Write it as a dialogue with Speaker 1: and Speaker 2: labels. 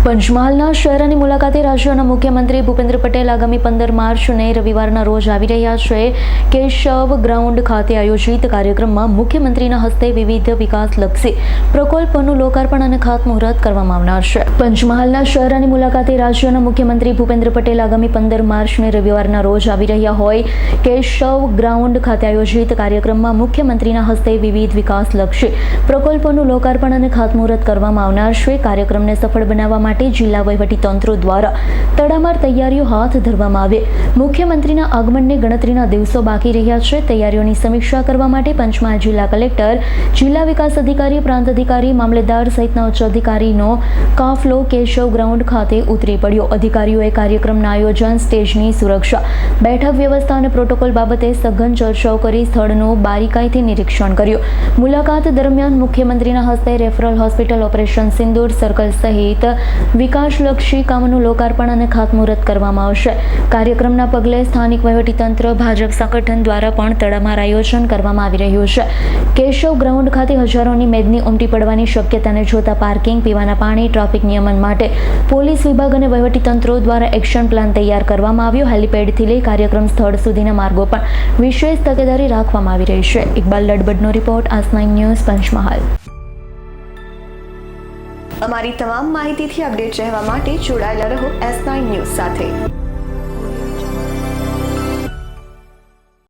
Speaker 1: પંચમહાલના શહેરની મુલાકાતે રાજ્યના મુખ્યમંત્રી ભૂપેન્દ્ર પટેલ આગામી 15 માર્ચને રવિવારના રોજ આવી રહ્યા છે. કેશવ ગ્રાઉન્ડ ખાતે આયોજિત કાર્યક્રમમાં મુખ્યમંત્રીના હસ્તે વિવિધ વિકાસલક્ષી પ્રકલ્પોનું લોકાર્પણ અને ખાતમુહૂર્ત કરવામાં આવનાર છે. પંચમહાલના શહેરની મુલાકાતે રાજ્યના મુખ્યમંત્રી ભૂપેન્દ્ર પટેલ આગામી 15 માર્ચને રવિવારના રોજ આવી રહ્યા હોય કેશવ ગ્રાઉન્ડ ખાતે આયોજિત કાર્યક્રમમાં મુખ્યમંત્રીના હસ્તે વિવિધ વિકાસલક્ષી પ્રકલ્પોનું લોકાર્પણ અને ખાતમુહૂર્ત કરવામાં આવનાર છે. કાર્યક્રમને સફળ બનાવવા માટે જિલ્લા વહીવટીતંત્ર દ્વારા તડામાર તૈયારીઓ હાથ ધરવામાં આવી. મુખ્યમંત્રીના આગમનને ગણતરીના દિવસો બાકી રહ્યા છે. તૈયારીઓની સમીક્ષા કરવા માટે પંચમહાલ જિલ્લા કલેક્ટર, જિલ્લા વિકાસ અધિકારી, પ્રાંત અધિકારી, મામલેદાર સહિતના ઉચ્ચ અધિકારીનો કાફલો કેશવ ગ્રાઉન્ડ ખાતે ઉતરી પડ્યો. અધિકારીઓએ કાર્યક્રમના આયોજન, સ્ટેજની સુરક્ષા, બેઠક વ્યવસ્થા અને પ્રોટોકોલ બાબતે સઘન ચર્ચાઓ કરી સ્થળનું બારીકાઈથી નિરીક્ષણ કર્યું. મુલાકાત દરમિયાન મુખ્યમંત્રીના હસ્તે રેફરલ હોસ્પિટલ, ઓપરેશન સિંદૂર સર્કલ સહિત વિકાસલક્ષી કામોનું લોકાર્પણ અને ખાતમુહૂર્ત કરવામાં આવશે. કાર્યક્રમના પગલે સ્થાનિક વહીવટીતંત્ર, ભાજપ સંગઠન દ્વારા પણ તડામાર આયોજન કરવામાં આવી રહ્યું છે. કેશવ ગ્રાઉન્ડ ખાતે હજારોની મેદની ઉમટી પડવાની શક્યતાને જોતા પાર્કિંગ, પીવાના પાણી, ટ્રાફિક નિયમન માટે પોલીસ વિભાગ અને વહીવટીતંત્રો દ્વારા એક્શન પ્લાન તૈયાર કરવામાં આવ્યો. હેલીપેડથી લઈ કાર્યક્રમ સ્થળ સુધીના માર્ગો પર વિશેષ તકેદારી રાખવામાં આવી રહી છે. ઇકબાલ લડબડનો રિપોર્ટ, આજ 9 ન્યૂઝ, પંચમહાલ.
Speaker 2: અમારી તમામ માહિતીથી અપડેટ રહેવા માટે જોડાયેલા રહો S9 ન્યૂઝ સાથે.